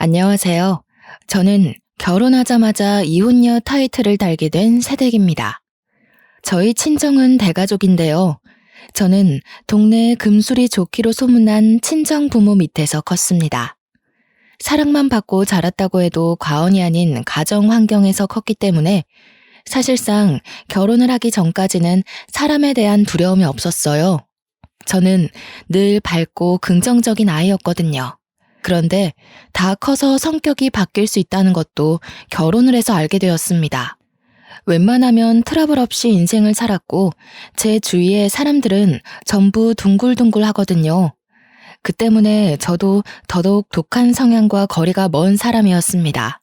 안녕하세요. 저는 결혼하자마자 이혼녀 타이틀을 달게 된 새댁입니다. 저희 친정은 대가족인데요. 저는 동네에 금술이 좋기로 소문난 친정 부모 밑에서 컸습니다. 사랑만 받고 자랐다고 해도 과언이 아닌 가정 환경에서 컸기 때문에 사실상 결혼을 하기 전까지는 사람에 대한 두려움이 없었어요. 저는 늘 밝고 긍정적인 아이였거든요. 그런데 다 커서 성격이 바뀔 수 있다는 것도 결혼을 해서 알게 되었습니다. 웬만하면 트러블 없이 인생을 살았고 제 주위의 사람들은 전부 둥글둥글 하거든요. 그 때문에 저도 더더욱 독한 성향과 거리가 먼 사람이었습니다.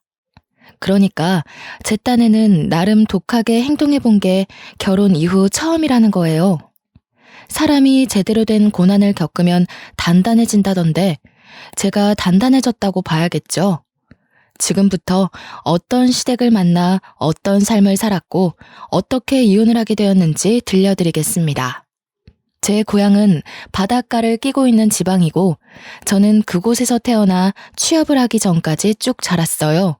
그러니까 제 딴에는 나름 독하게 행동해 본 게 결혼 이후 처음이라는 거예요. 사람이 제대로 된 고난을 겪으면 단단해진다던데 제가 단단해졌다고 봐야겠죠. 지금부터 어떤 시댁을 만나 어떤 삶을 살았고 어떻게 이혼을 하게 되었는지 들려드리겠습니다. 제 고향은 바닷가를 끼고 있는 지방이고 저는 그곳에서 태어나 취업을 하기 전까지 쭉 자랐어요.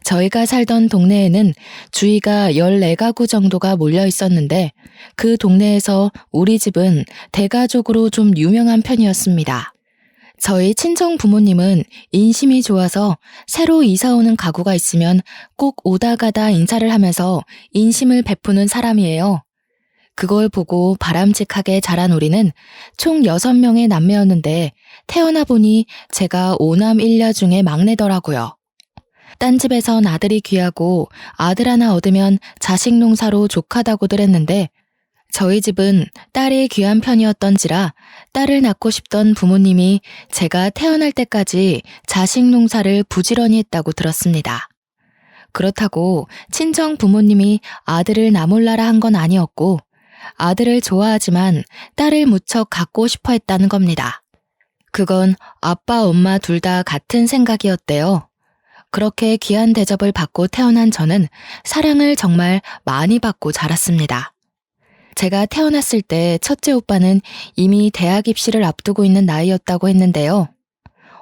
저희가 살던 동네에는 주위가 14가구 정도가 몰려 있었는데 그 동네에서 우리 집은 대가족으로 좀 유명한 편이었습니다. 저희 친정 부모님은 인심이 좋아서 새로 이사 오는 가구가 있으면 꼭 오다 가다 인사를 하면서 인심을 베푸는 사람이에요. 그걸 보고 바람직하게 자란 우리는 총 6명의 남매였는데 태어나 보니 제가 5남 1녀 중에 막내더라고요. 딴 집에선 아들이 귀하고 아들 하나 얻으면 자식 농사로 족하다고들 했는데 저희 집은 딸이 귀한 편이었던지라 딸을 낳고 싶던 부모님이 제가 태어날 때까지 자식 농사를 부지런히 했다고 들었습니다. 그렇다고 친정 부모님이 아들을 나몰라라 한 건 아니었고 아들을 좋아하지만 딸을 무척 갖고 싶어 했다는 겁니다. 그건 아빠 엄마 둘 다 같은 생각이었대요. 그렇게 귀한 대접을 받고 태어난 저는 사랑을 정말 많이 받고 자랐습니다. 제가 태어났을 때 첫째 오빠는 이미 대학 입시를 앞두고 있는 나이였다고 했는데요.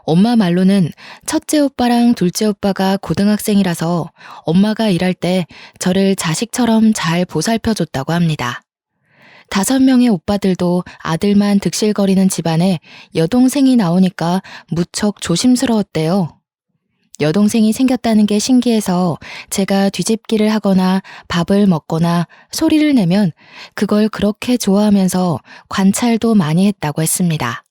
엄마 말로는 첫째 오빠랑 둘째 오빠가 고등학생이라서 엄마가 일할 때 저를 자식처럼 잘 보살펴줬다고 합니다. 5명의 오빠들도 아들만 득실거리는 집안에 여동생이 나오니까 무척 조심스러웠대요. 여동생이 생겼다는 게 신기해서 제가 뒤집기를 하거나 밥을 먹거나 소리를 내면 그걸 그렇게 좋아하면서 관찰도 많이 했다고 했습니다.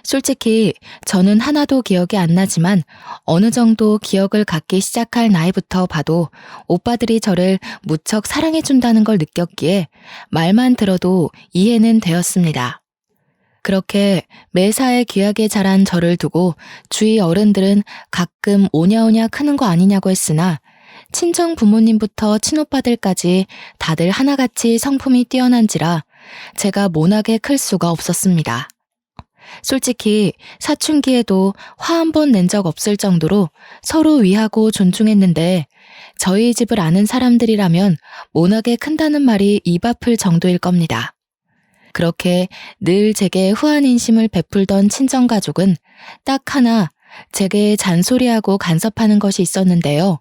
솔직히 저는 하나도 기억이 안 나지만 어느 정도 기억을 갖기 시작할 나이부터 봐도 오빠들이 저를 무척 사랑해준다는 걸 느꼈기에 말만 들어도 이해는 되었습니다. 그렇게 매사에 귀하게 자란 저를 두고 주위 어른들은 가끔 오냐오냐 크는 거 아니냐고 했으나 친정 부모님부터 친오빠들까지 다들 하나같이 성품이 뛰어난지라 제가 모나게 클 수가 없었습니다. 솔직히 사춘기에도 화 한 번 낸 적 없을 정도로 서로 위하고 존중했는데 저희 집을 아는 사람들이라면 모나게 큰다는 말이 입 아플 정도일 겁니다. 그렇게 늘 제게 후한 인심을 베풀던 친정가족은 딱 하나 제게 잔소리하고 간섭하는 것이 있었는데요.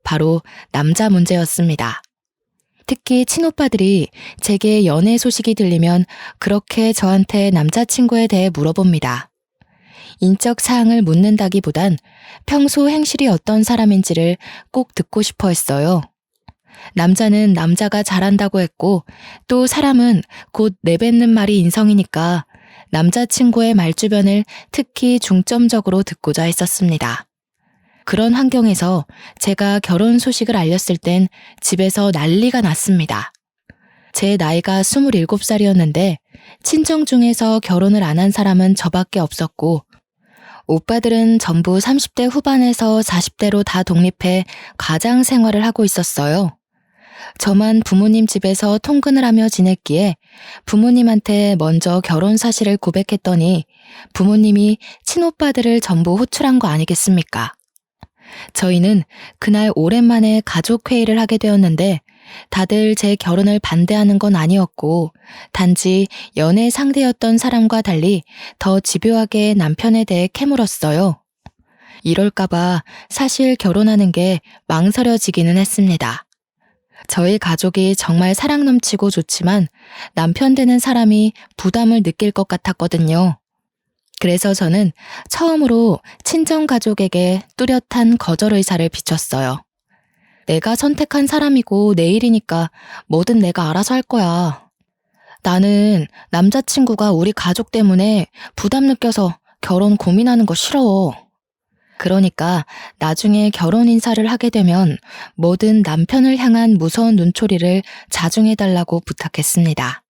바로 남자 문제였습니다. 특히 친오빠들이 제게 연애 소식이 들리면 그렇게 저한테 남자친구에 대해 물어봅니다. 인적 사항을 묻는다기보단 평소 행실이 어떤 사람인지를 꼭 듣고 싶어 했어요. 남자는 남자가 잘한다고 했고 또 사람은 곧 내뱉는 말이 인성이니까 남자친구의 말주변을 특히 중점적으로 듣고자 했었습니다. 그런 환경에서 제가 결혼 소식을 알렸을 땐 집에서 난리가 났습니다. 제 나이가 27살이었는데 친정 중에서 결혼을 안 한 사람은 저밖에 없었고 오빠들은 전부 30대 후반에서 40대로 다 독립해 가장 생활을 하고 있었어요. 저만 부모님 집에서 통근을 하며 지냈기에 부모님한테 먼저 결혼 사실을 고백했더니 부모님이 친오빠들을 전부 호출한 거 아니겠습니까? 저희는 그날 오랜만에 가족 회의를 하게 되었는데 다들 제 결혼을 반대하는 건 아니었고 단지 연애 상대였던 사람과 달리 더 집요하게 남편에 대해 캐물었어요. 이럴까봐 사실 결혼하는 게 망설여지기는 했습니다. 저희 가족이 정말 사랑 넘치고 좋지만 남편 되는 사람이 부담을 느낄 것 같았거든요. 그래서 저는 처음으로 친정 가족에게 뚜렷한 거절 의사를 비췄어요. 내가 선택한 사람이고 내 일이니까 뭐든 내가 알아서 할 거야. 나는 남자친구가 우리 가족 때문에 부담 느껴서 결혼 고민하는 거 싫어. 그러니까 나중에 결혼 인사를 하게 되면 뭐든 남편을 향한 무서운 눈초리를 자중해달라고 부탁했습니다.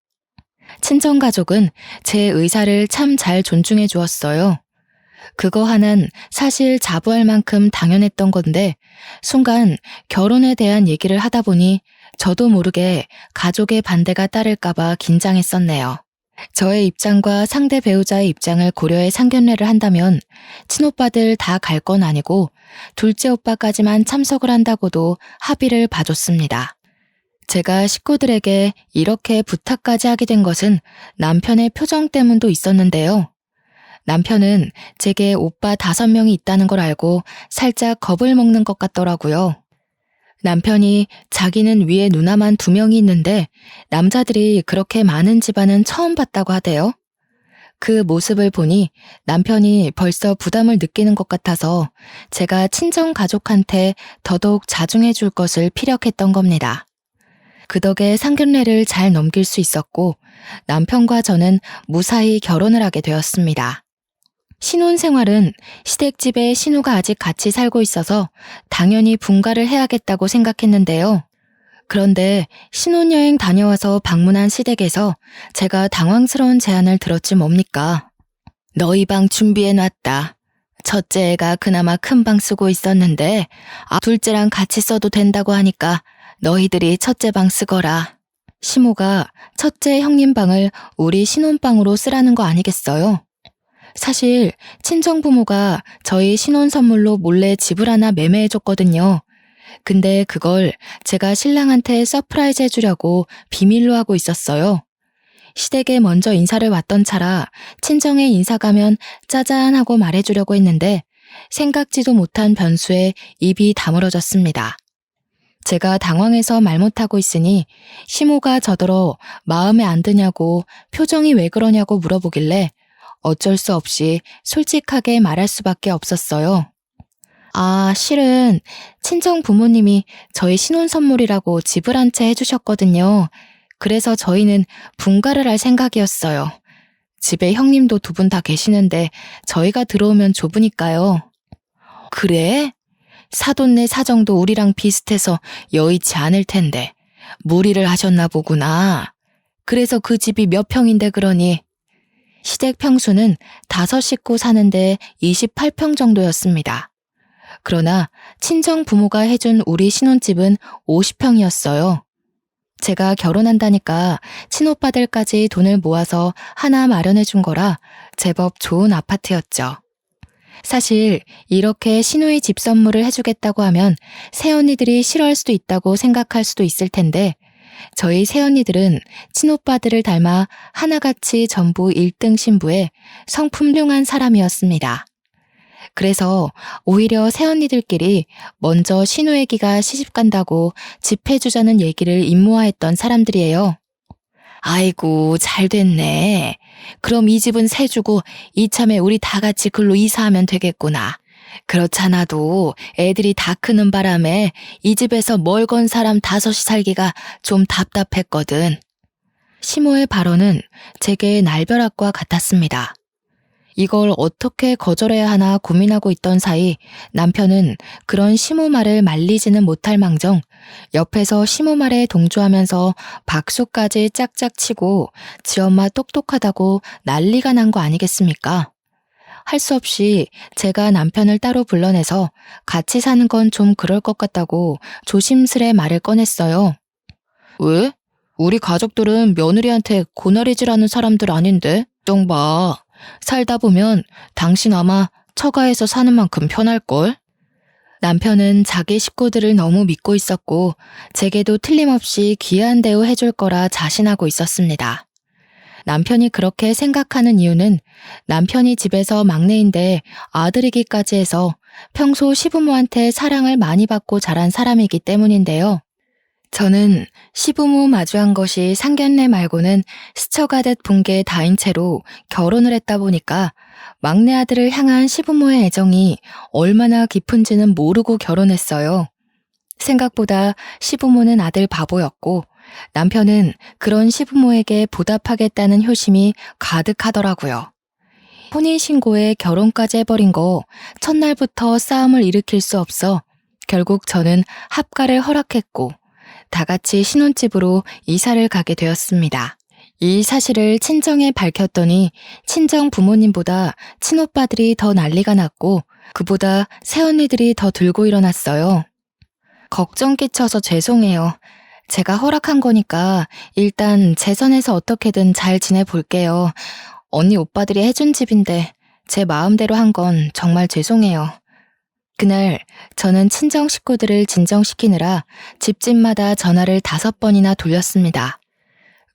친정가족은 제 의사를 참 잘 존중해 주었어요. 그거 하나는 사실 자부할 만큼 당연했던 건데 순간 결혼에 대한 얘기를 하다 보니 저도 모르게 가족의 반대가 따를까봐 긴장했었네요. 저의 입장과 상대 배우자의 입장을 고려해 상견례를 한다면 친오빠들 다 갈 건 아니고 둘째 오빠까지만 참석을 한다고도 합의를 봐줬습니다. 제가 식구들에게 이렇게 부탁까지 하게 된 것은 남편의 표정 때문도 있었는데요. 남편은 제게 오빠 5명이 있다는 걸 알고 살짝 겁을 먹는 것 같더라고요. 남편이 자기는 위에 누나만 2명이 있는데 남자들이 그렇게 많은 집안은 처음 봤다고 하대요. 그 모습을 보니 남편이 벌써 부담을 느끼는 것 같아서 제가 친정 가족한테 더더욱 자중해 줄 것을 피력했던 겁니다. 그 덕에 상견례를 잘 넘길 수 있었고 남편과 저는 무사히 결혼을 하게 되었습니다. 신혼생활은 시댁집에 신우가 아직 같이 살고 있어서 당연히 분가를 해야겠다고 생각했는데요. 그런데 신혼여행 다녀와서 방문한 시댁에서 제가 당황스러운 제안을 들었지 뭡니까? 너희 방 준비해놨다. 첫째 애가 그나마 큰 방 쓰고 있었는데 둘째랑 같이 써도 된다고 하니까 너희들이 첫째 방 쓰거라. 시모가 첫째 형님 방을 우리 신혼방으로 쓰라는 거 아니겠어요? 사실 친정부모가 저희 신혼 선물로 몰래 집을 하나 매매해줬거든요. 근데 그걸 제가 신랑한테 서프라이즈 해주려고 비밀로 하고 있었어요. 시댁에 먼저 인사를 왔던 차라 친정에 인사 가면 짜잔 하고 말해주려고 했는데 생각지도 못한 변수에 입이 다물어졌습니다. 제가 당황해서 말 못하고 있으니 시모가 저더러 마음에 안 드냐고 표정이 왜 그러냐고 물어보길래 어쩔 수 없이 솔직하게 말할 수밖에 없었어요. 실은 친정 부모님이 저희 신혼 선물이라고 집을 한 채 해주셨거든요. 그래서 저희는 분가를 할 생각이었어요. 집에 형님도 2분 다 계시는데 저희가 들어오면 좁으니까요. 그래? 사돈네 사정도 우리랑 비슷해서 여의치 않을 텐데 무리를 하셨나 보구나. 그래서 그 집이 몇 평인데 그러니? 시댁 평수는 5식구 사는데 28평 정도였습니다. 그러나 친정 부모가 해준 우리 신혼집은 50평이었어요. 제가 결혼한다니까 친오빠들까지 돈을 모아서 하나 마련해 준 거라 제법 좋은 아파트였죠. 사실 이렇게 시누이 집 선물을 해주겠다고 하면 새언니들이 싫어할 수도 있다고 생각할 수도 있을 텐데 저희 새언니들은 친오빠들을 닮아 하나같이 전부 1등 신부에 성품룡한 사람이었습니다. 그래서 오히려 새언니들끼리 먼저 시누애기가 시집간다고 집 해주자는 얘기를 임무화했던 사람들이에요. 아이고 잘 됐네. 그럼 이 집은 새 주고 이참에 우리 다 같이 글로 이사하면 되겠구나. 그렇잖아도 애들이 다 크는 바람에 이 집에서 멀건 사람 5이 살기가 좀 답답했거든. 시모의 발언은 제게 날벼락과 같았습니다. 이걸 어떻게 거절해야 하나 고민하고 있던 사이 남편은 그런 시모 말을 말리지는 못할 망정 옆에서 시모 말에 동조하면서 박수까지 짝짝 치고 지엄마 똑똑하다고 난리가 난 거 아니겠습니까? 할 수 없이 제가 남편을 따로 불러내서 같이 사는 건 좀 그럴 것 같다고 조심스레 말을 꺼냈어요. 왜? 우리 가족들은 며느리한테 고나리질하는 사람들 아닌데? 좀 봐. 살다 보면 당신 아마 처가에서 사는 만큼 편할걸? 남편은 자기 식구들을 너무 믿고 있었고 제게도 틀림없이 귀한 대우 해줄 거라 자신하고 있었습니다. 남편이 그렇게 생각하는 이유는 남편이 집에서 막내인데 아들이기까지 해서 평소 시부모한테 사랑을 많이 받고 자란 사람이기 때문인데요. 저는 시부모 마주한 것이 상견례 말고는 스쳐가듯 본 게 다인 채로 결혼을 했다 보니까 막내 아들을 향한 시부모의 애정이 얼마나 깊은지는 모르고 결혼했어요. 생각보다 시부모는 아들 바보였고 남편은 그런 시부모에게 보답하겠다는 효심이 가득하더라고요. 혼인신고에 결혼까지 해버린 거 첫날부터 싸움을 일으킬 수 없어 결국 저는 합가를 허락했고 다 같이 신혼집으로 이사를 가게 되었습니다. 이 사실을 친정에 밝혔더니 친정 부모님보다 친오빠들이 더 난리가 났고 그보다 새언니들이 더 들고 일어났어요. 걱정 끼쳐서 죄송해요. 제가 허락한 거니까 일단 제 선에서 어떻게든 잘 지내볼게요. 언니 오빠들이 해준 집인데 제 마음대로 한 건 정말 죄송해요. 그날 저는 친정 식구들을 진정시키느라 집집마다 전화를 5번이나 돌렸습니다.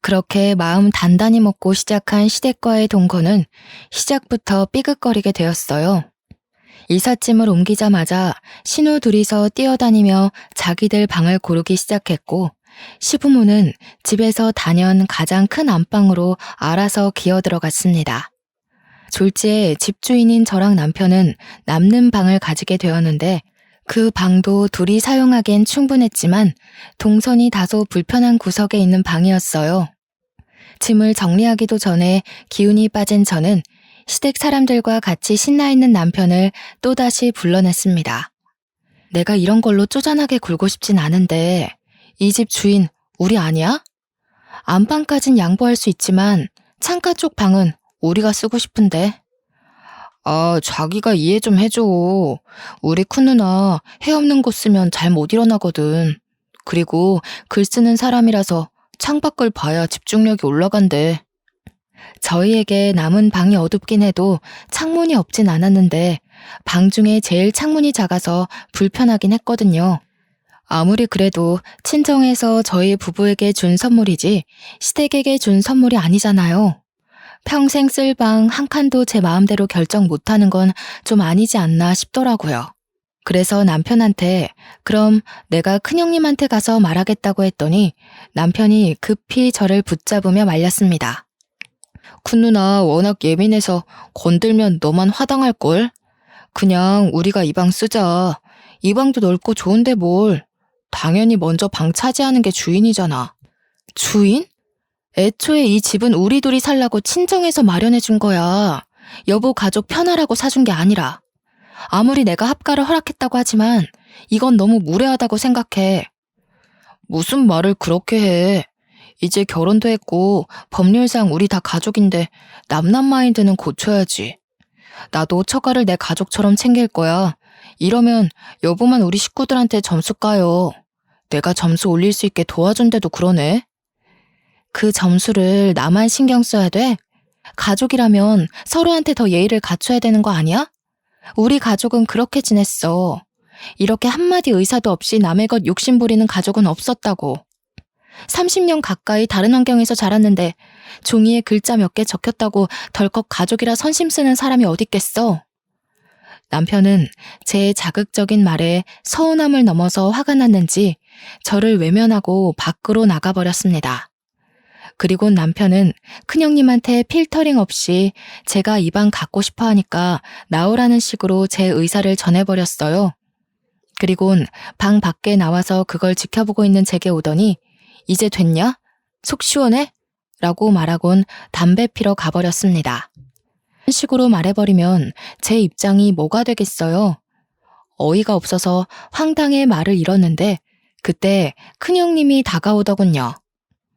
그렇게 마음 단단히 먹고 시작한 시댁과의 동거는 시작부터 삐걱거리게 되었어요. 이삿짐을 옮기자마자 신우 둘이서 뛰어다니며 자기들 방을 고르기 시작했고 시부모는 집에서 단연 가장 큰 안방으로 알아서 기어 들어갔습니다. 졸지에 집주인인 저랑 남편은 남는 방을 가지게 되었는데 그 방도 둘이 사용하기엔 충분했지만 동선이 다소 불편한 구석에 있는 방이었어요. 짐을 정리하기도 전에 기운이 빠진 저는 시댁 사람들과 같이 신나 있는 남편을 또다시 불러냈습니다. 내가 이런 걸로 쪼잔하게 굴고 싶진 않은데 이 집 주인 우리 아니야? 안방까진 양보할 수 있지만 창가 쪽 방은 우리가 쓰고 싶은데. 아, 자기가 이해 좀 해줘. 우리 큰 누나 해 없는 곳 쓰면 잘 못 일어나거든. 그리고 글 쓰는 사람이라서 창밖을 봐야 집중력이 올라간대. 저희에게 남은 방이 어둡긴 해도 창문이 없진 않았는데 방 중에 제일 창문이 작아서 불편하긴 했거든요. 아무리 그래도 친정에서 저희 부부에게 준 선물이지 시댁에게 준 선물이 아니잖아요. 평생 쓸 방 한 칸도 제 마음대로 결정 못하는 건 좀 아니지 않나 싶더라고요. 그래서 남편한테 그럼 내가 큰형님한테 가서 말하겠다고 했더니 남편이 급히 저를 붙잡으며 말렸습니다. 큰 누나 워낙 예민해서 건들면 너만 화당할걸? 그냥 우리가 이 방 쓰자. 이 방도 넓고 좋은데 뭘. 당연히 먼저 방 차지하는 게 주인이잖아. 주인? 애초에 이 집은 우리 둘이 살라고 친정에서 마련해 준 거야. 여보 가족 편하라고 사준 게 아니라. 아무리 내가 합가를 허락했다고 하지만 이건 너무 무례하다고 생각해. 무슨 말을 그렇게 해. 이제 결혼도 했고 법률상 우리 다 가족인데 남남 마인드는 고쳐야지. 나도 처가를 내 가족처럼 챙길 거야. 이러면 여보만 우리 식구들한테 점수 까요. 내가 점수 올릴 수 있게 도와준대도 그러네. 그 점수를 나만 신경 써야 돼? 가족이라면 서로한테 더 예의를 갖춰야 되는 거 아니야? 우리 가족은 그렇게 지냈어. 이렇게 한마디 의사도 없이 남의 것 욕심 부리는 가족은 없었다고. 30년 가까이 다른 환경에서 자랐는데 종이에 글자 몇 개 적혔다고 덜컥 가족이라 선심 쓰는 사람이 어딨겠어? 남편은 제 자극적인 말에 서운함을 넘어서 화가 났는지 저를 외면하고 밖으로 나가버렸습니다. 그리고 남편은 큰형님한테 필터링 없이 제가 이 방 갖고 싶어 하니까 나오라는 식으로 제 의사를 전해버렸어요. 그리곤 방 밖에 나와서 그걸 지켜보고 있는 제게 오더니 이제 됐냐? 속 시원해? 라고 말하곤 담배 피러 가버렸습니다. 이런 식으로 말해버리면 제 입장이 뭐가 되겠어요? 어이가 없어서 황당해 말을 잃었는데 그때 큰형님이 다가오더군요.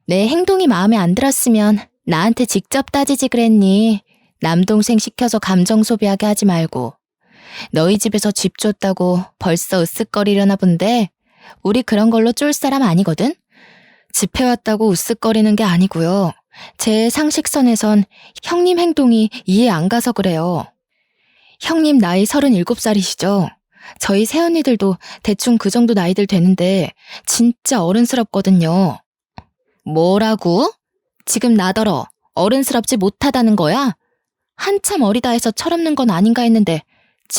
내 행동이 마음에 안 들었으면 나한테 직접 따지지 그랬니? 남동생 시켜서 감정 소비하게 하지 말고. 너희 집에서 집 줬다고 벌써 으쓱거리려나 본데 우리 그런 걸로 쫄 사람 아니거든? 집 해왔다고 으쓱거리는 게 아니고요. 제 상식선에선 형님 행동이 이해 안 가서 그래요. 형님 나이 37살이시죠? 저희 새언니들도 대충 그 정도 나이들 되는데 진짜 어른스럽거든요. 뭐라고? 지금 나더러 어른스럽지 못하다는 거야? 한참 어리다 해서 철없는 건 아닌가 했는데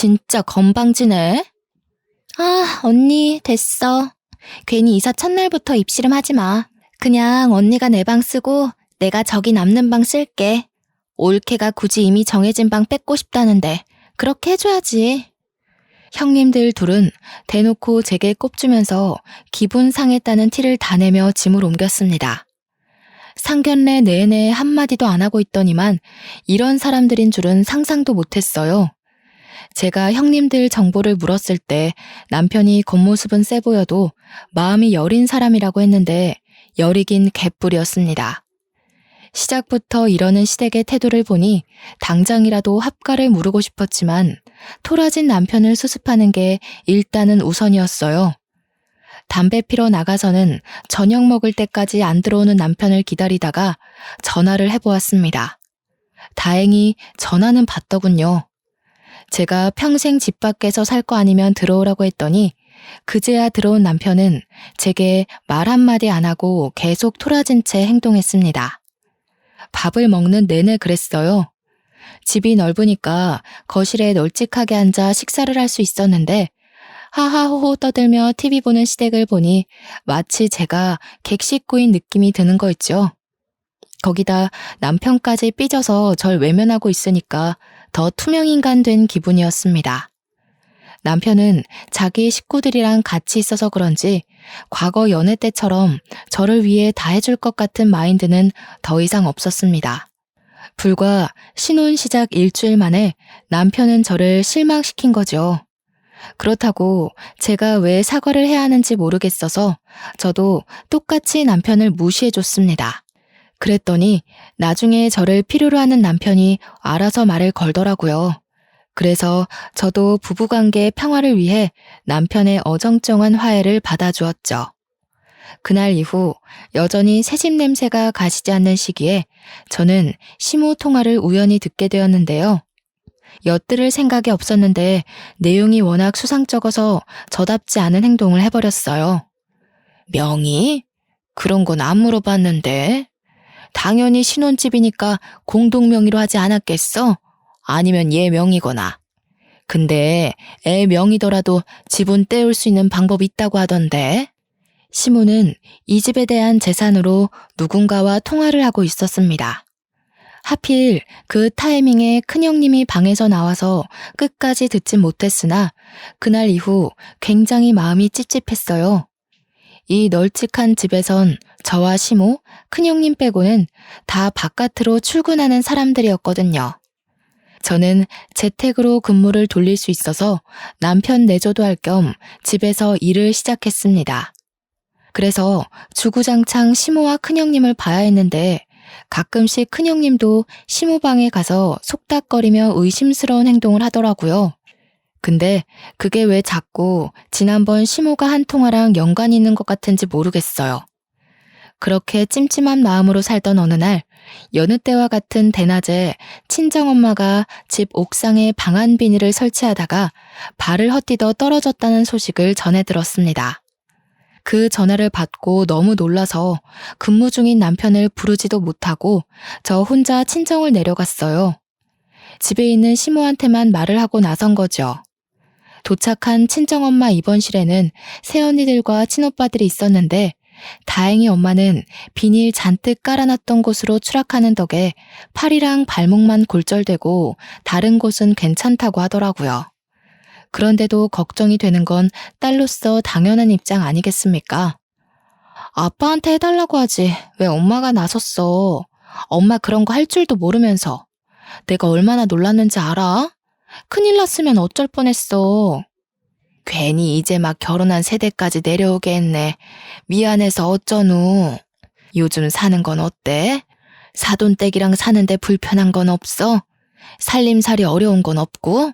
진짜 건방지네. 아, 언니, 됐어. 괜히 이사 첫날부터 입씨름 하지 마. 그냥 언니가 내 방 쓰고 내가 저기 남는 방 쓸게. 올케가 굳이 이미 정해진 방 뺏고 싶다는데 그렇게 해줘야지. 형님들 둘은 대놓고 제게 꼽주면서 기분 상했다는 티를 다 내며 짐을 옮겼습니다. 상견례 내내 한마디도 안 하고 있더니만 이런 사람들인 줄은 상상도 못했어요. 제가 형님들 정보를 물었을 때 남편이 겉모습은 세 보여도 마음이 여린 사람이라고 했는데 여리긴 개뿔이었습니다. 시작부터 이러는 시댁의 태도를 보니 당장이라도 합가를 물고 싶었지만 토라진 남편을 수습하는 게 일단은 우선이었어요. 담배 피러 나가서는 저녁 먹을 때까지 안 들어오는 남편을 기다리다가 전화를 해보았습니다. 다행히 전화는 받더군요. 제가 평생 집 밖에서 살 거 아니면 들어오라고 했더니 그제야 들어온 남편은 제게 말 한마디 안 하고 계속 토라진 채 행동했습니다. 밥을 먹는 내내 그랬어요. 집이 넓으니까 거실에 널찍하게 앉아 식사를 할 수 있었는데 하하호호 떠들며 TV 보는 시댁을 보니 마치 제가 객식구인 느낌이 드는 거 있죠. 거기다 남편까지 삐져서 절 외면하고 있으니까 더 투명인간 된 기분이었습니다. 남편은 자기 식구들이랑 같이 있어서 그런지 과거 연애 때처럼 저를 위해 다 해줄 것 같은 마인드는 더 이상 없었습니다. 불과 신혼 시작 일주일 만에 남편은 저를 실망시킨 거죠. 그렇다고 제가 왜 사과를 해야 하는지 모르겠어서 저도 똑같이 남편을 무시해줬습니다. 그랬더니 나중에 저를 필요로 하는 남편이 알아서 말을 걸더라고요. 그래서 저도 부부관계의 평화를 위해 남편의 어정쩡한 화해를 받아주었죠. 그날 이후 여전히 새집 냄새가 가시지 않는 시기에 저는 시모 통화를 우연히 듣게 되었는데요. 엿들을 생각이 없었는데 내용이 워낙 수상쩍어서 저답지 않은 행동을 해버렸어요. 명의? 그런 건 안 물어봤는데. 당연히 신혼집이니까 공동명의로 하지 않았겠어? 아니면 얘 명의거나. 근데 애 명의더라도 지분 떼울 수 있는 방법이 있다고 하던데. 시모는 이 집에 대한 재산으로 누군가와 통화를 하고 있었습니다. 하필 그 타이밍에 큰형님이 방에서 나와서 끝까지 듣진 못했으나 그날 이후 굉장히 마음이 찝찝했어요. 이 널찍한 집에선 저와 시모, 큰형님 빼고는 다 바깥으로 출근하는 사람들이었거든요. 저는 재택으로 근무를 돌릴 수 있어서 남편 내조도 할 겸 집에서 일을 시작했습니다. 그래서 주구장창 시모와 큰형님을 봐야 했는데 가끔씩 큰형님도 시모 방에 가서 속닥거리며 의심스러운 행동을 하더라고요. 근데 그게 왜 자꾸 지난번 시모가 한 통화랑 연관이 있는 것 같은지 모르겠어요. 그렇게 찜찜한 마음으로 살던 어느 날 여느 때와 같은 대낮에 친정엄마가 집 옥상에 방안 비닐을 설치하다가 발을 헛디뎌 떨어졌다는 소식을 전해 들었습니다. 그 전화를 받고 너무 놀라서 근무 중인 남편을 부르지도 못하고 저 혼자 친정을 내려갔어요. 집에 있는 시모한테만 말을 하고 나선 거죠. 도착한 친정엄마 입원실에는 새언니들과 친오빠들이 있었는데 다행히 엄마는 비닐 잔뜩 깔아놨던 곳으로 추락하는 덕에 팔이랑 발목만 골절되고 다른 곳은 괜찮다고 하더라고요. 그런데도 걱정이 되는 건 딸로서 당연한 입장 아니겠습니까? 아빠한테 해달라고 하지 왜 엄마가 나섰어. 엄마 그런 거 할 줄도 모르면서. 내가 얼마나 놀랐는지 알아? 큰일 났으면 어쩔 뻔했어. 괜히 이제 막 결혼한 세대까지 내려오게 했네. 미안해서 어쩌누. 요즘 사는 건 어때? 사돈댁이랑 사는데 불편한 건 없어? 살림살이 어려운 건 없고?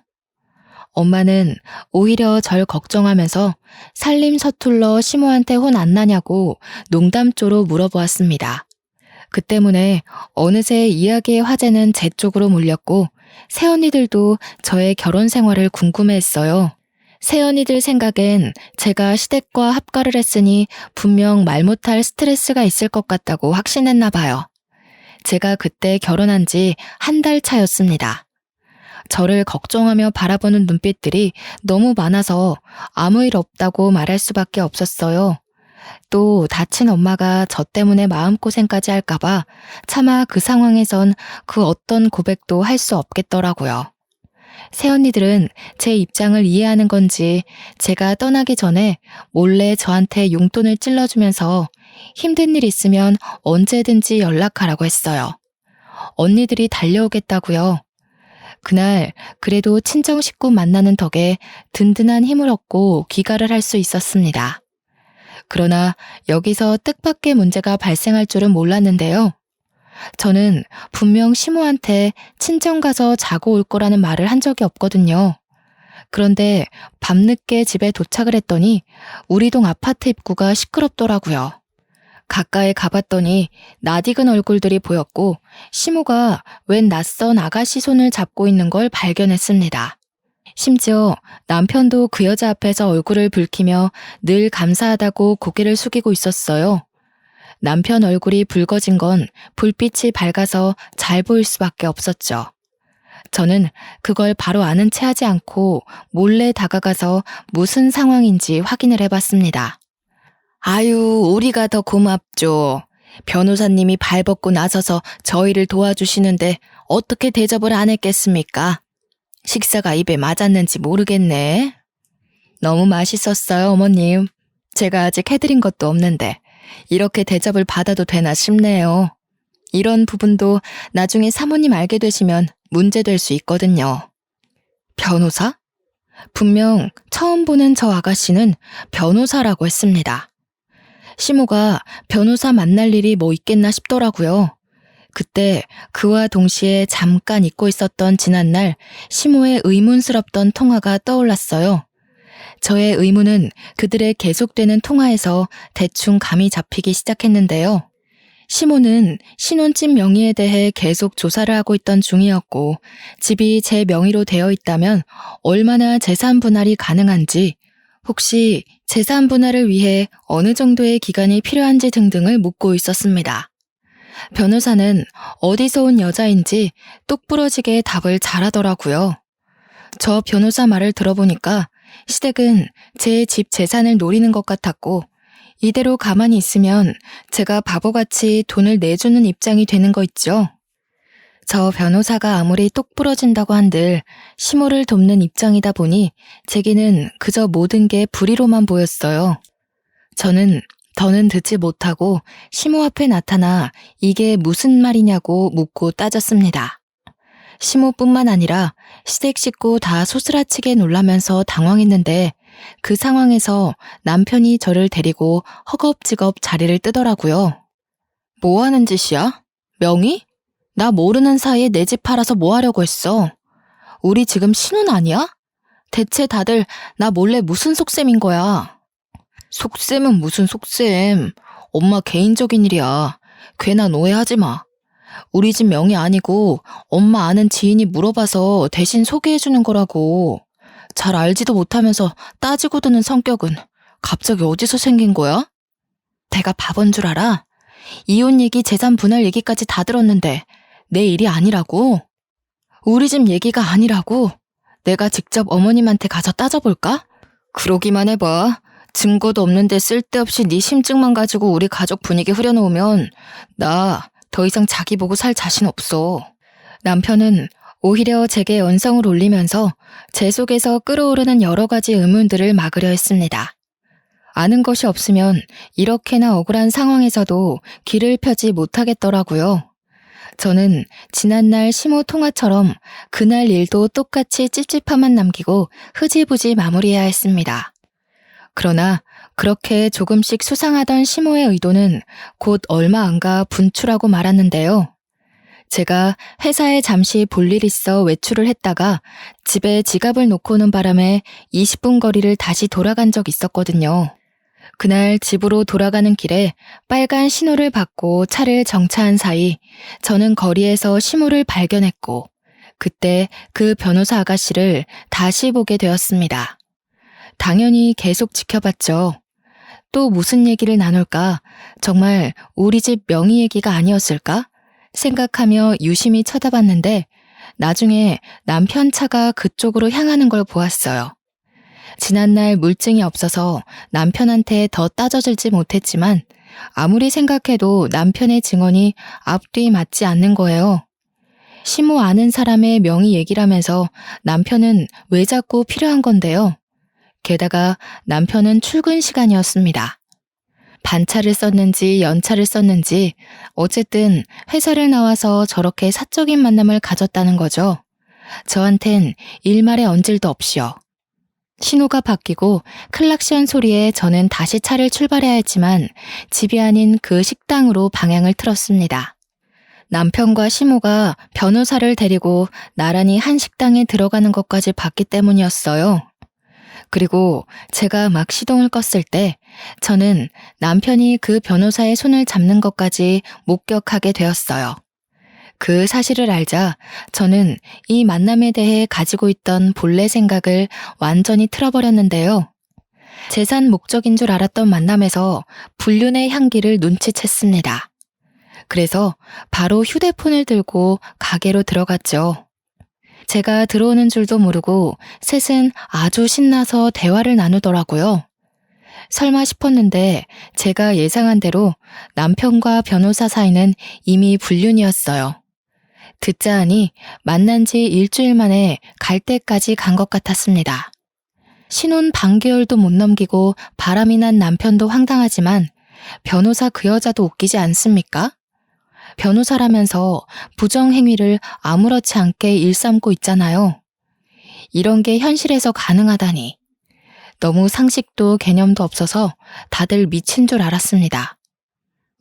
엄마는 오히려 절 걱정하면서 살림 서툴러 시모한테 혼 안 나냐고 농담조로 물어보았습니다. 그 때문에 어느새 이야기의 화제는 제 쪽으로 몰렸고 새언니들도 저의 결혼 생활을 궁금해했어요. 새언니들 생각엔 제가 시댁과 합가를 했으니 분명 말 못할 스트레스가 있을 것 같다고 확신했나 봐요. 제가 그때 결혼한 지 한 달 차였습니다. 저를 걱정하며 바라보는 눈빛들이 너무 많아서 아무 일 없다고 말할 수밖에 없었어요. 또 다친 엄마가 저 때문에 마음고생까지 할까봐 차마 그 상황에선 그 어떤 고백도 할 수 없겠더라고요. 새언니들은 제 입장을 이해하는 건지 제가 떠나기 전에 몰래 저한테 용돈을 찔러주면서 힘든 일 있으면 언제든지 연락하라고 했어요. 언니들이 달려오겠다고요. 그날 그래도 친정 식구 만나는 덕에 든든한 힘을 얻고 귀가를 할 수 있었습니다. 그러나 여기서 뜻밖의 문제가 발생할 줄은 몰랐는데요. 저는 분명 시모한테 친정 가서 자고 올 거라는 말을 한 적이 없거든요. 그런데 밤늦게 집에 도착을 했더니 우리 동 아파트 입구가 시끄럽더라고요. 가까이 가봤더니 낯익은 얼굴들이 보였고 시모가 웬 낯선 아가씨 손을 잡고 있는 걸 발견했습니다. 심지어 남편도 그 여자 앞에서 얼굴을 붉히며 늘 감사하다고 고개를 숙이고 있었어요. 남편 얼굴이 붉어진 건 불빛이 밝아서 잘 보일 수밖에 없었죠. 저는 그걸 바로 아는 체 하지 않고 몰래 다가가서 무슨 상황인지 확인을 해봤습니다. 아유, 우리가 더 고맙죠. 변호사님이 발벗고 나서서 저희를 도와주시는데 어떻게 대접을 안 했겠습니까? 식사가 입에 맞았는지 모르겠네. 너무 맛있었어요, 어머님. 제가 아직 해드린 것도 없는데 이렇게 대접을 받아도 되나 싶네요. 이런 부분도 나중에 사모님 알게 되시면 문제될 수 있거든요. 변호사? 분명 처음 보는 저 아가씨는 변호사라고 했습니다. 시모가 변호사 만날 일이 뭐 있겠나 싶더라고요. 그때 그와 동시에 잠깐 잊고 있었던 지난날 시모의 의문스럽던 통화가 떠올랐어요. 저의 의문은 그들의 계속되는 통화에서 대충 감이 잡히기 시작했는데요. 시모는 신혼집 명의에 대해 계속 조사를 하고 있던 중이었고 집이 제 명의로 되어 있다면 얼마나 재산 분할이 가능한지, 혹시 재산 분할을 위해 어느 정도의 기간이 필요한지 등등을 묻고 있었습니다. 변호사는 어디서 온 여자인지 똑부러지게 답을 잘하더라고요. 저 변호사 말을 들어보니까 시댁은 제 집 재산을 노리는 것 같았고 이대로 가만히 있으면 제가 바보같이 돈을 내주는 입장이 되는 거 있죠. 저 변호사가 아무리 똑부러진다고 한들 시모를 돕는 입장이다 보니 제게는 그저 모든 게 불의로만 보였어요. 저는 더는 듣지 못하고 시모 앞에 나타나 이게 무슨 말이냐고 묻고 따졌습니다. 시모뿐만 아니라 시댁 식구 다 소스라치게 놀라면서 당황했는데 그 상황에서 남편이 저를 데리고 허겁지겁 자리를 뜨더라고요. 뭐 하는 짓이야? 명의? 나 모르는 사이에 내 집 팔아서 뭐 하려고 했어? 우리 지금 신혼 아니야? 대체 다들 나 몰래 무슨 속셈인 거야? 속셈은 무슨 속셈? 엄마 개인적인 일이야. 괜한 오해하지 마. 우리 집 명의 아니고 엄마 아는 지인이 물어봐서 대신 소개해주는 거라고. 잘 알지도 못하면서 따지고 드는 성격은 갑자기 어디서 생긴 거야? 내가 바본 줄 알아? 이혼 얘기, 재산 분할 얘기까지 다 들었는데 내 일이 아니라고? 우리 집 얘기가 아니라고? 내가 직접 어머님한테 가서 따져볼까? 그러기만 해봐. 증거도 없는데 쓸데없이 네 심증만 가지고 우리 가족 분위기 흐려놓으면 나 더 이상 자기 보고 살 자신 없어. 남편은 오히려 제게 언성을 올리면서 제 속에서 끓어오르는 여러 가지 의문들을 막으려 했습니다. 아는 것이 없으면 이렇게나 억울한 상황에서도 길을 펴지 못하겠더라고요. 저는 지난날 시모 통화처럼 그날 일도 똑같이 찝찝함만 남기고 흐지부지 마무리해야 했습니다. 그러나 그렇게 조금씩 수상하던 시모의 의도는 곧 얼마 안가 분출하고 말았는데요. 제가 회사에 잠시 볼 일 있어 외출을 했다가 집에 지갑을 놓고 오는 바람에 20분 거리를 다시 돌아간 적 있었거든요. 그날 집으로 돌아가는 길에 빨간 신호를 받고 차를 정차한 사이 저는 거리에서 시모를 발견했고 그때 그 변호사 아가씨를 다시 보게 되었습니다. 당연히 계속 지켜봤죠. 또 무슨 얘기를 나눌까? 정말 우리 집 명의 얘기가 아니었을까? 생각하며 유심히 쳐다봤는데 나중에 남편 차가 그쪽으로 향하는 걸 보았어요. 지난날 물증이 없어서 남편한테 더 따져들지 못했지만 아무리 생각해도 남편의 증언이 앞뒤 맞지 않는 거예요. 시모 아는 사람의 명의 얘기라면서 남편은 왜 자꾸 필요한 건데요. 게다가 남편은 출근 시간이었습니다. 반차를 썼는지 연차를 썼는지 어쨌든 회사를 나와서 저렇게 사적인 만남을 가졌다는 거죠. 저한텐 일말의 언질도 없이요. 신호가 바뀌고 클락션 소리에 저는 다시 차를 출발해야 했지만 집이 아닌 그 식당으로 방향을 틀었습니다. 남편과 시모가 변호사를 데리고 나란히 한 식당에 들어가는 것까지 봤기 때문이었어요. 그리고 제가 막 시동을 껐을 때 저는 남편이 그 변호사의 손을 잡는 것까지 목격하게 되었어요. 그 사실을 알자 저는 이 만남에 대해 가지고 있던 본래 생각을 완전히 틀어버렸는데요. 재산 목적인 줄 알았던 만남에서 불륜의 향기를 눈치챘습니다. 그래서 바로 휴대폰을 들고 가게로 들어갔죠. 제가 들어오는 줄도 모르고 셋은 아주 신나서 대화를 나누더라고요. 설마 싶었는데 제가 예상한 대로 남편과 변호사 사이는 이미 불륜이었어요. 듣자 하니 만난 지 일주일 만에 갈 때까지 간 것 같았습니다. 신혼 반개월도 못 넘기고 바람이 난 남편도 황당하지만 변호사 그 여자도 웃기지 않습니까? 변호사라면서 부정행위를 아무렇지 않게 일삼고 있잖아요. 이런 게 현실에서 가능하다니. 너무 상식도 개념도 없어서 다들 미친 줄 알았습니다.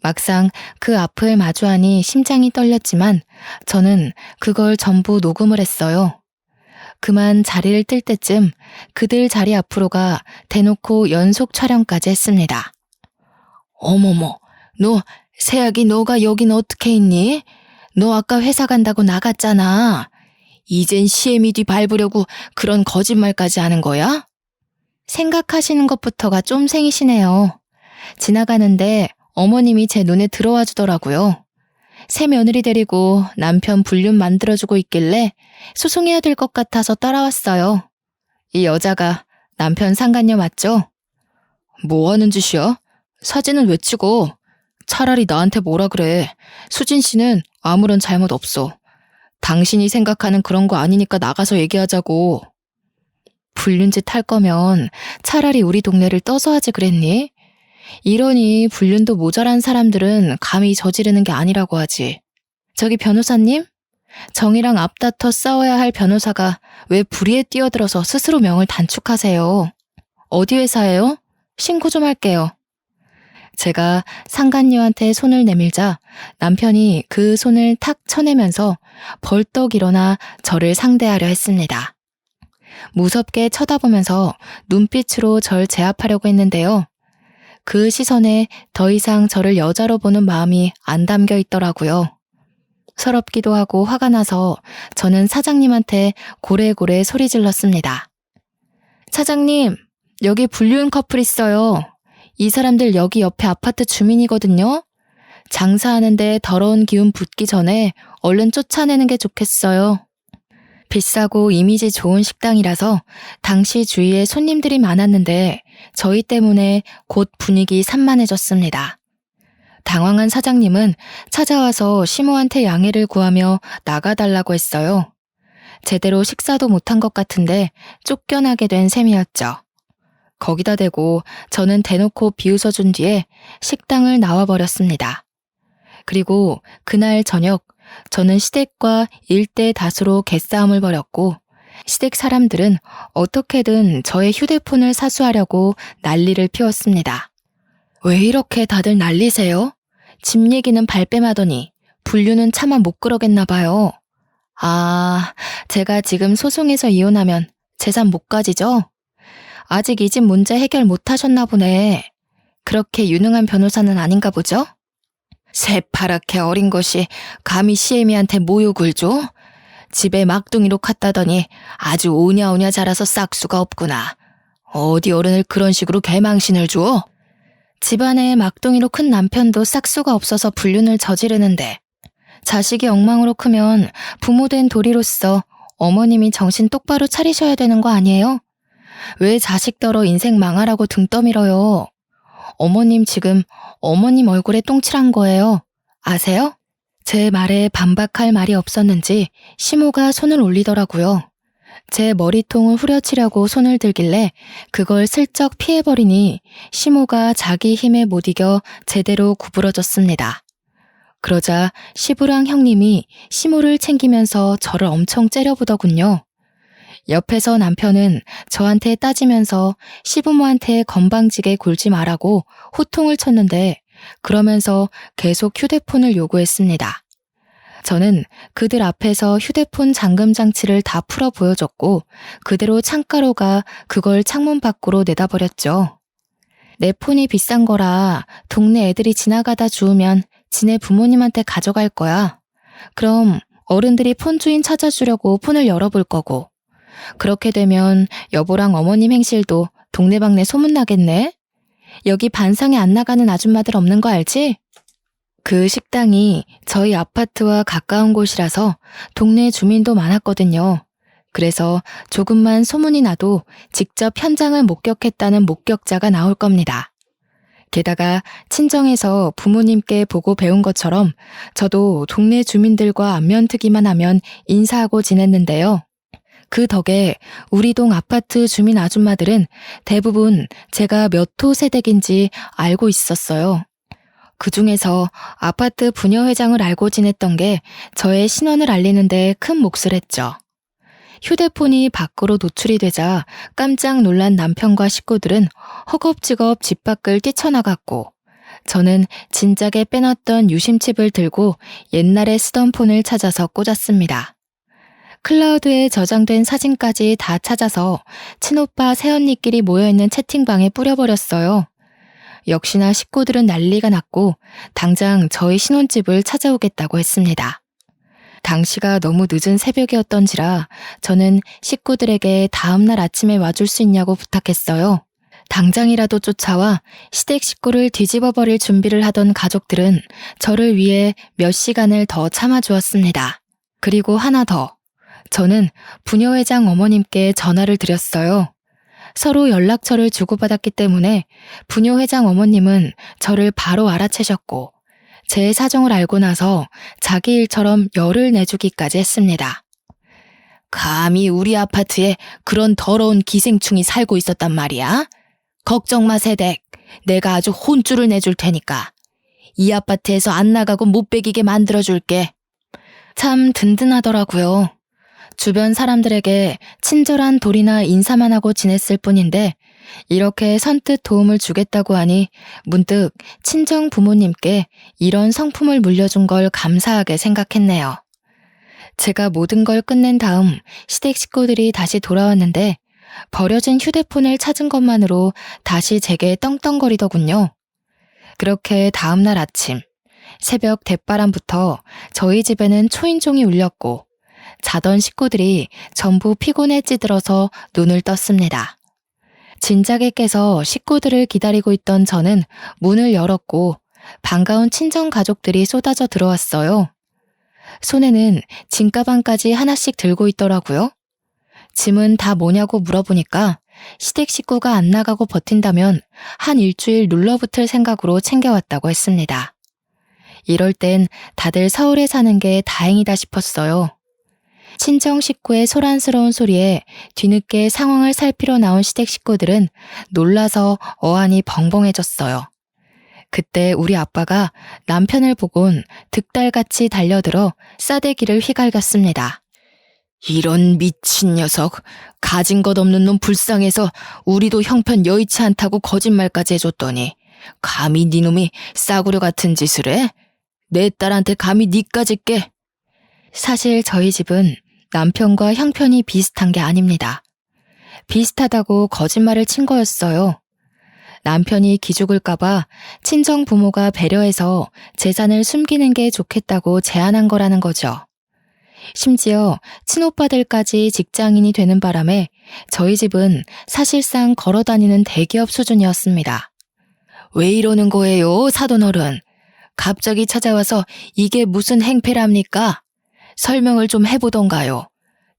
막상 그 앞을 마주하니 심장이 떨렸지만 저는 그걸 전부 녹음을 했어요. 그만 자리를 뜰 때쯤 그들 자리 앞으로가 대놓고 연속 촬영까지 했습니다. 어머머, 세약이 너가 여긴 어떻게 있니? 너 아까 회사 간다고 나갔잖아. 이젠 시애미 뒤 밟으려고 그런 거짓말까지 하는 거야? 생각하시는 것부터가 쫌생이시네요. 지나가는데 어머님이 제 눈에 들어와 주더라고요. 새 며느리 데리고 남편 불륜 만들어주고 있길래 소송해야 될 것 같아서 따라왔어요. 이 여자가 남편 상간녀 맞죠? 뭐 하는 짓이야? 사진은 왜 찍어? 차라리 나한테 뭐라 그래. 수진 씨는 아무런 잘못 없어. 당신이 생각하는 그런 거 아니니까 나가서 얘기하자고. 불륜짓 할 거면 차라리 우리 동네를 떠서 하지 그랬니? 이러니 불륜도 모자란 사람들은 감히 저지르는 게 아니라고 하지. 저기 변호사님? 정의랑 앞다퉈 싸워야 할 변호사가 왜 불의에 뛰어들어서 스스로 명을 단축하세요? 어디 회사예요? 신고 좀 할게요. 제가 상간녀한테 손을 내밀자 남편이 그 손을 탁 쳐내면서 벌떡 일어나 저를 상대하려 했습니다. 무섭게 쳐다보면서 눈빛으로 절 제압하려고 했는데요. 그 시선에 더 이상 저를 여자로 보는 마음이 안 담겨 있더라고요. 서럽기도 하고 화가 나서 저는 사장님한테 고래고래 소리 질렀습니다. 사장님, 여기 불륜 커플 있어요. 이 사람들 여기 옆에 아파트 주민이거든요. 장사하는데 더러운 기운 붙기 전에 얼른 쫓아내는 게 좋겠어요. 비싸고 이미지 좋은 식당이라서 당시 주위에 손님들이 많았는데 저희 때문에 곧 분위기 산만해졌습니다. 당황한 사장님은 찾아와서 시모한테 양해를 구하며 나가달라고 했어요. 제대로 식사도 못한 것 같은데 쫓겨나게 된 셈이었죠. 거기다 대고 저는 대놓고 비웃어준 뒤에 식당을 나와버렸습니다. 그리고 그날 저녁 저는 시댁과 일대 다수로 개싸움을 벌였고 시댁 사람들은 어떻게든 저의 휴대폰을 사수하려고 난리를 피웠습니다. 왜 이렇게 다들 난리세요? 집 얘기는 발뺌하더니 불륜은 차마 못 그러겠나 봐요. 아, 제가 지금 소송해서 이혼하면 재산 못 가지죠? 아직 이 집 문제 해결 못 하셨나 보네. 그렇게 유능한 변호사는 아닌가 보죠? 새파랗게 어린 것이 감히 시애미한테 모욕을 줘? 집에 막둥이로 갔다더니 아주 오냐오냐 자라서 싹수가 없구나. 어디 어른을 그런 식으로 개망신을 줘? 집안에 막둥이로 큰 남편도 싹수가 없어서 불륜을 저지르는데 자식이 엉망으로 크면 부모된 도리로서 어머님이 정신 똑바로 차리셔야 되는 거 아니에요? 왜 자식더러 인생 망하라고 등 떠밀어요? 어머님 지금 어머님 얼굴에 똥칠한 거예요. 아세요? 제 말에 반박할 말이 없었는지 시모가 손을 올리더라고요. 제 머리통을 후려치려고 손을 들길래 그걸 슬쩍 피해버리니 시모가 자기 힘에 못 이겨 제대로 구부러졌습니다. 그러자 시부랑 형님이 시모를 챙기면서 저를 엄청 째려보더군요. 옆에서 남편은 저한테 따지면서 시부모한테 건방지게 굴지 말라고 호통을 쳤는데 그러면서 계속 휴대폰을 요구했습니다. 저는 그들 앞에서 휴대폰 잠금 장치를 다 풀어 보여줬고 그대로 창가로 가 그걸 창문 밖으로 내다버렸죠. 내 폰이 비싼 거라 동네 애들이 지나가다 주우면 지네 부모님한테 가져갈 거야. 그럼 어른들이 폰 주인 찾아주려고 폰을 열어볼 거고. 그렇게 되면 여보랑 어머님 행실도 동네방네 소문나겠네? 여기 반상에 안 나가는 아줌마들 없는 거 알지? 그 식당이 저희 아파트와 가까운 곳이라서 동네 주민도 많았거든요. 그래서 조금만 소문이 나도 직접 현장을 목격했다는 목격자가 나올 겁니다. 게다가 친정에서 부모님께 보고 배운 것처럼 저도 동네 주민들과 안면트기만 하면 인사하고 지냈는데요. 그 덕에 우리 동 아파트 주민 아줌마들은 대부분 제가 몇 호 세댁인지 알고 있었어요. 그 중에서 아파트 부녀회장을 알고 지냈던 게 저의 신원을 알리는데 큰 몫을 했죠. 휴대폰이 밖으로 노출이 되자 깜짝 놀란 남편과 식구들은 허겁지겁 집 밖을 뛰쳐나갔고 저는 진작에 빼놨던 유심칩을 들고 옛날에 쓰던 폰을 찾아서 꽂았습니다. 클라우드에 저장된 사진까지 다 찾아서 친오빠 새언니끼리 모여있는 채팅방에 뿌려버렸어요. 역시나 식구들은 난리가 났고 당장 저희 신혼집을 찾아오겠다고 했습니다. 당시가 너무 늦은 새벽이었던지라 저는 식구들에게 다음날 아침에 와줄 수 있냐고 부탁했어요. 당장이라도 쫓아와 시댁 식구를 뒤집어버릴 준비를 하던 가족들은 저를 위해 몇 시간을 더 참아주었습니다. 그리고 하나 더. 저는 부녀회장 어머님께 전화를 드렸어요. 서로 연락처를 주고받았기 때문에 부녀회장 어머님은 저를 바로 알아채셨고 제 사정을 알고 나서 자기 일처럼 열을 내주기까지 했습니다. 감히 우리 아파트에 그런 더러운 기생충이 살고 있었단 말이야? 걱정 마 새댁. 내가 아주 혼쭐을 내줄 테니까. 이 아파트에서 안 나가고 못 베기게 만들어줄게. 참 든든하더라고요. 주변 사람들에게 친절한 도리나 인사만 하고 지냈을 뿐인데 이렇게 선뜻 도움을 주겠다고 하니 문득 친정 부모님께 이런 성품을 물려준 걸 감사하게 생각했네요. 제가 모든 걸 끝낸 다음 시댁 식구들이 다시 돌아왔는데 버려진 휴대폰을 찾은 것만으로 다시 제게 떵떵거리더군요. 그렇게 다음날 아침 새벽 대바람부터 저희 집에는 초인종이 울렸고 자던 식구들이 전부 피곤에 찌들어서 눈을 떴습니다. 진작에 깨서 식구들을 기다리고 있던 저는 문을 열었고 반가운 친정 가족들이 쏟아져 들어왔어요. 손에는 짐가방까지 하나씩 들고 있더라고요. 짐은 다 뭐냐고 물어보니까 시댁 식구가 안 나가고 버틴다면 한 일주일 눌러붙을 생각으로 챙겨왔다고 했습니다. 이럴 땐 다들 서울에 사는 게 다행이다 싶었어요. 친정 식구의 소란스러운 소리에 뒤늦게 상황을 살피러 나온 시댁 식구들은 놀라서 어안이 벙벙해졌어요. 그때 우리 아빠가 남편을 보곤 득달같이 달려들어 싸대기를 휘갈겼습니다. 이런 미친 녀석, 가진 것 없는 놈 불쌍해서 우리도 형편 여의치 않다고 거짓말까지 해줬더니 감히 네 놈이 싸구려 같은 짓을 해? 내 딸한테 감히 니까지 깨? 사실 저희 집은 남편과 형편이 비슷한 게 아닙니다. 비슷하다고 거짓말을 친 거였어요. 남편이 기죽을까봐 친정 부모가 배려해서 재산을 숨기는 게 좋겠다고 제안한 거라는 거죠. 심지어 친오빠들까지 직장인이 되는 바람에 저희 집은 사실상 걸어다니는 대기업 수준이었습니다. 왜 이러는 거예요, 사돈어른? 갑자기 찾아와서 이게 무슨 행패랍니까? 설명을 좀 해보던가요.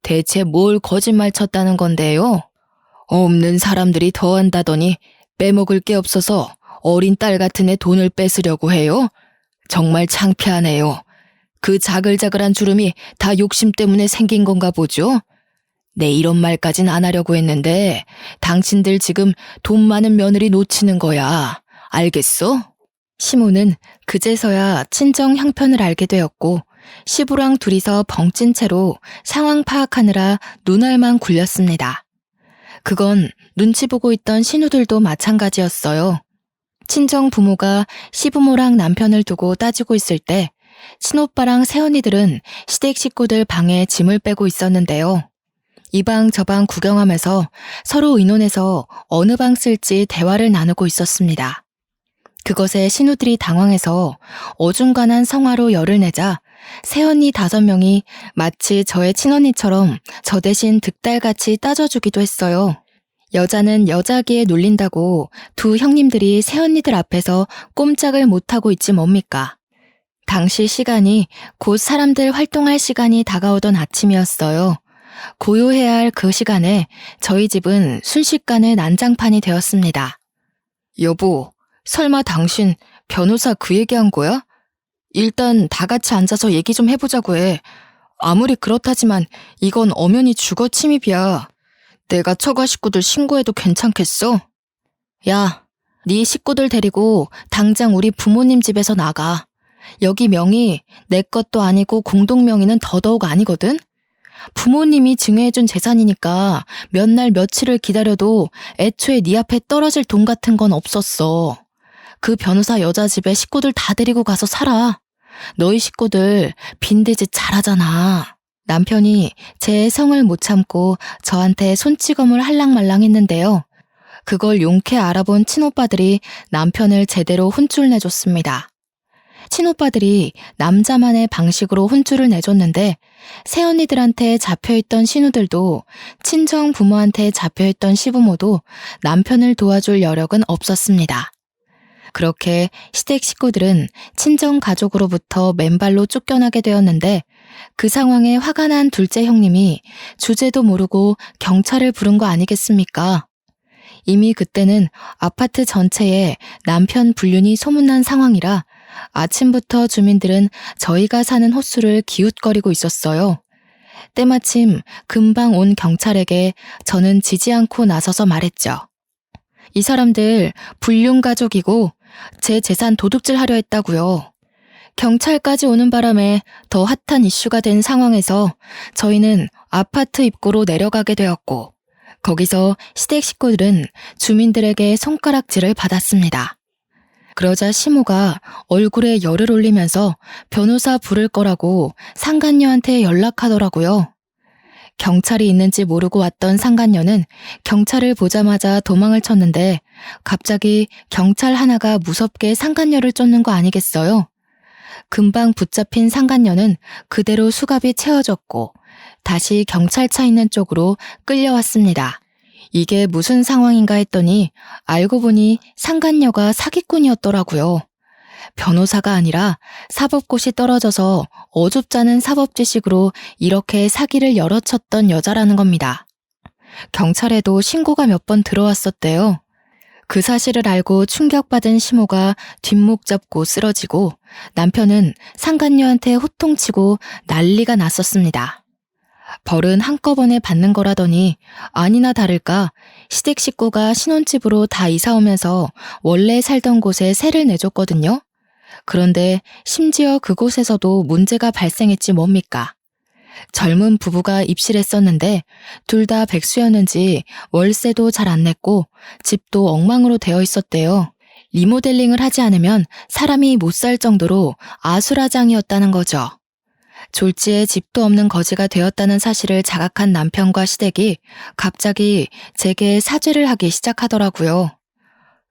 대체 뭘 거짓말 쳤다는 건데요? 없는 사람들이 더한다더니 빼먹을 게 없어서 어린 딸 같은 애 돈을 뺏으려고 해요? 정말 창피하네요. 그 자글자글한 주름이 다 욕심 때문에 생긴 건가 보죠? 네, 이런 말까진 안 하려고 했는데 당신들 지금 돈 많은 며느리 놓치는 거야. 알겠어? 시모는 그제서야 친정 형편을 알게 되었고 시부랑 둘이서 벙찐 채로 상황 파악하느라 눈알만 굴렸습니다. 그건 눈치 보고 있던 신우들도 마찬가지였어요. 친정 부모가 시부모랑 남편을 두고 따지고 있을 때 친오빠랑 새언니들은 시댁 식구들 방에 짐을 빼고 있었는데요. 이 방 저 방 구경하면서 서로 의논해서 어느 방 쓸지 대화를 나누고 있었습니다. 그것에 신우들이 당황해서 어중간한 성화로 열을 내자 새언니 5명이 마치 저의 친언니처럼 저 대신 득달같이 따져주기도 했어요. 여자는 여자기에 놀린다고 두 형님들이 새언니들 앞에서 꼼짝을 못하고 있지 뭡니까. 당시 시간이 곧 사람들 활동할 시간이 다가오던 아침이었어요. 고요해야 할 그 시간에 저희 집은 순식간에 난장판이 되었습니다. 여보, 설마 당신 변호사 그 얘기한 거야? 일단 다 같이 앉아서 얘기 좀 해보자고 해. 아무리 그렇다지만 이건 엄연히 주거 침입이야. 내가 처가 식구들 신고해도 괜찮겠어? 야, 네 식구들 데리고 당장 우리 부모님 집에서 나가. 여기 명의 내 것도 아니고 공동명의는 더더욱 아니거든? 부모님이 증여해준 재산이니까 몇 날 며칠을 기다려도 애초에 네 앞에 떨어질 돈 같은 건 없었어. 그 변호사 여자 집에 식구들 다 데리고 가서 살아. 너희 식구들 빈대짓 잘하잖아. 남편이 제 성을 못 참고 저한테 손찌검을 할랑말랑 했는데요. 그걸 용케 알아본 친오빠들이 남편을 제대로 혼쭐 내줬습니다. 친오빠들이 남자만의 방식으로 혼쭐을 내줬는데 새언니들한테 잡혀있던 신우들도 친정 부모한테 잡혀있던 시부모도 남편을 도와줄 여력은 없었습니다. 그렇게 시댁 식구들은 친정 가족으로부터 맨발로 쫓겨나게 되었는데 그 상황에 화가 난 둘째 형님이 주제도 모르고 경찰을 부른 거 아니겠습니까? 이미 그때는 아파트 전체에 남편 불륜이 소문난 상황이라 아침부터 주민들은 저희가 사는 호수를 기웃거리고 있었어요. 때마침 금방 온 경찰에게 저는 지지 않고 나서서 말했죠. 이 사람들 불륜 가족이고 제 재산 도둑질 하려 했다고요. 경찰까지 오는 바람에 더 핫한 이슈가 된 상황에서 저희는 아파트 입구로 내려가게 되었고 거기서 시댁 식구들은 주민들에게 손가락질을 받았습니다. 그러자 시모가 얼굴에 열을 올리면서 변호사 부를 거라고 상간녀한테 연락하더라고요. 경찰이 있는지 모르고 왔던 상간녀는 경찰을 보자마자 도망을 쳤는데 갑자기 경찰 하나가 무섭게 상간녀를 쫓는 거 아니겠어요? 금방 붙잡힌 상간녀는 그대로 수갑이 채워졌고 다시 경찰차 있는 쪽으로 끌려왔습니다. 이게 무슨 상황인가 했더니 알고 보니 상간녀가 사기꾼이었더라고요. 변호사가 아니라 사법고시 떨어져서 어줍잖은 사법지식으로 이렇게 사기를 여러 쳤던 여자라는 겁니다. 경찰에도 신고가 몇 번 들어왔었대요. 그 사실을 알고 충격받은 시모가 뒷목 잡고 쓰러지고 남편은 상간녀한테 호통치고 난리가 났었습니다. 벌은 한꺼번에 받는 거라더니 아니나 다를까 시댁 식구가 신혼집으로 다 이사 오면서 원래 살던 곳에 세를 내줬거든요. 그런데 심지어 그곳에서도 문제가 발생했지 뭡니까? 젊은 부부가 입실했었는데 둘 다 백수였는지 월세도 잘 안 냈고 집도 엉망으로 되어 있었대요. 리모델링을 하지 않으면 사람이 못 살 정도로 아수라장이었다는 거죠. 졸지에 집도 없는 거지가 되었다는 사실을 자각한 남편과 시댁이 갑자기 제게 사죄를 하기 시작하더라고요.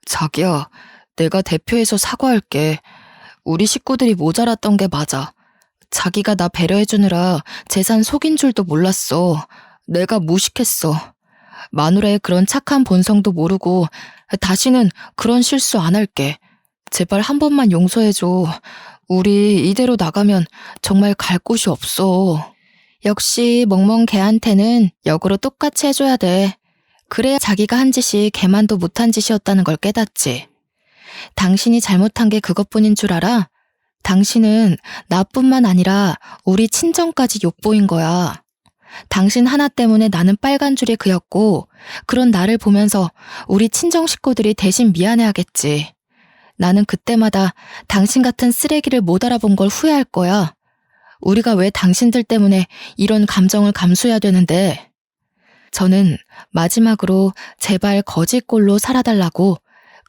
자기야, 내가 대표해서 사과할게. 우리 식구들이 모자랐던 게 맞아. 자기가 나 배려해주느라 재산 속인 줄도 몰랐어. 내가 무식했어. 마누라의 그런 착한 본성도 모르고 다시는 그런 실수 안 할게. 제발 한 번만 용서해줘. 우리 이대로 나가면 정말 갈 곳이 없어. 역시 멍멍 걔한테는 역으로 똑같이 해줘야 돼. 그래야 자기가 한 짓이 걔만도 못한 짓이었다는 걸 깨닫지. 당신이 잘못한 게 그것뿐인 줄 알아? 당신은 나뿐만 아니라 우리 친정까지 욕보인 거야. 당신 하나 때문에 나는 빨간 줄이 그였고, 그런 나를 보면서 우리 친정 식구들이 대신 미안해하겠지. 나는 그때마다 당신 같은 쓰레기를 못 알아본 걸 후회할 거야. 우리가 왜 당신들 때문에 이런 감정을 감수해야 되는데. 저는 마지막으로 제발 거짓골로 살아달라고,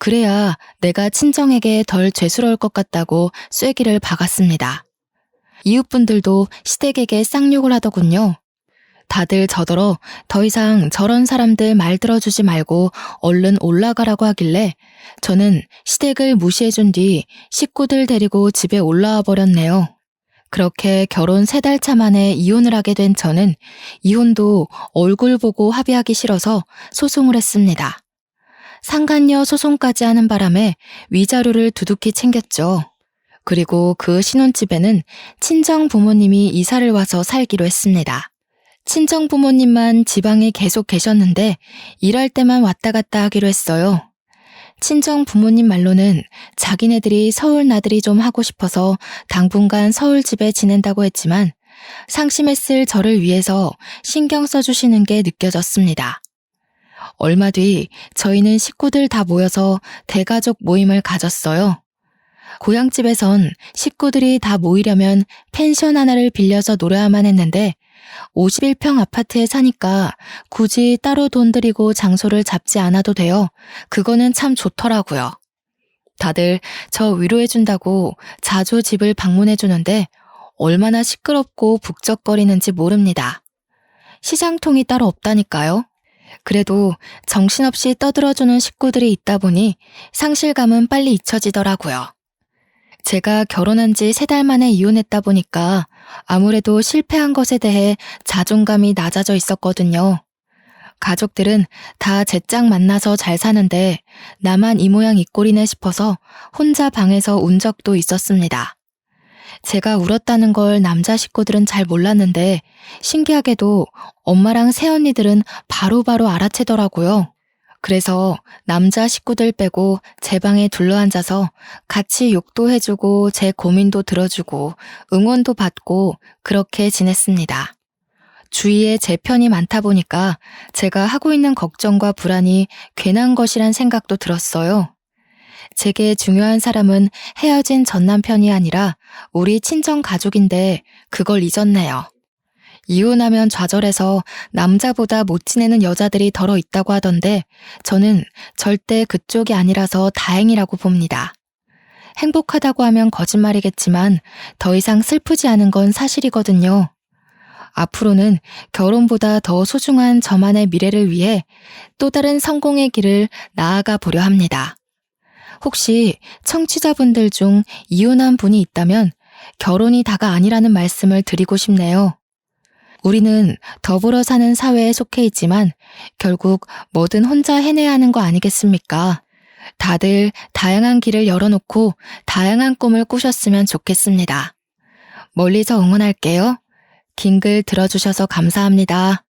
그래야 내가 친정에게 덜 죄스러울 것 같다고 쐐기를 박았습니다. 이웃분들도 시댁에게 쌍욕을 하더군요. 다들 저더러 더 이상 저런 사람들 말 들어주지 말고 얼른 올라가라고 하길래 저는 시댁을 무시해준 뒤 식구들 데리고 집에 올라와 버렸네요. 그렇게 결혼 3달 차 만에 이혼을 하게 된 저는 이혼도 얼굴 보고 합의하기 싫어서 소송을 했습니다. 상간녀 소송까지 하는 바람에 위자료를 두둑히 챙겼죠. 그리고 그 신혼집에는 친정 부모님이 이사를 와서 살기로 했습니다. 친정 부모님만 지방에 계속 계셨는데 일할 때만 왔다 갔다 하기로 했어요. 친정 부모님 말로는 자기네들이 서울 나들이 좀 하고 싶어서 당분간 서울 집에 지낸다고 했지만 상심했을 저를 위해서 신경 써주시는 게 느껴졌습니다. 얼마 뒤 저희는 식구들 다 모여서 대가족 모임을 가졌어요. 고향집에선 식구들이 다 모이려면 펜션 하나를 빌려서 놀아야만 했는데 51평 아파트에 사니까 굳이 따로 돈 들이고 장소를 잡지 않아도 돼요. 그거는 참 좋더라고요. 다들 저 위로해준다고 자주 집을 방문해주는데 얼마나 시끄럽고 북적거리는지 모릅니다. 시장통이 따로 없다니까요. 그래도 정신없이 떠들어주는 식구들이 있다 보니 상실감은 빨리 잊혀지더라고요. 제가 결혼한 지 3달 만에 이혼했다 보니까 아무래도 실패한 것에 대해 자존감이 낮아져 있었거든요. 가족들은 다 제 짝 만나서 잘 사는데 나만 이 모양 이 꼴이네 싶어서 혼자 방에서 운 적도 있었습니다. 제가 울었다는 걸 남자 식구들은 잘 몰랐는데 신기하게도 엄마랑 새언니들은 바로바로 알아채더라고요. 그래서 남자 식구들 빼고 제 방에 둘러앉아서 같이 욕도 해주고 제 고민도 들어주고 응원도 받고 그렇게 지냈습니다. 주위에 제 편이 많다 보니까 제가 하고 있는 걱정과 불안이 괜한 것이란 생각도 들었어요. 제게 중요한 사람은 헤어진 전 남편이 아니라 우리 친정 가족인데 그걸 잊었네요. 이혼하면 좌절해서 남자보다 못 지내는 여자들이 덜어 있다고 하던데 저는 절대 그쪽이 아니라서 다행이라고 봅니다. 행복하다고 하면 거짓말이겠지만 더 이상 슬프지 않은 건 사실이거든요. 앞으로는 결혼보다 더 소중한 저만의 미래를 위해 또 다른 성공의 길을 나아가 보려 합니다. 혹시 청취자분들 중 이혼한 분이 있다면 결혼이 다가 아니라는 말씀을 드리고 싶네요. 우리는 더불어 사는 사회에 속해 있지만 결국 뭐든 혼자 해내야 하는 거 아니겠습니까? 다들 다양한 길을 열어놓고 다양한 꿈을 꾸셨으면 좋겠습니다. 멀리서 응원할게요. 긴 글 들어주셔서 감사합니다.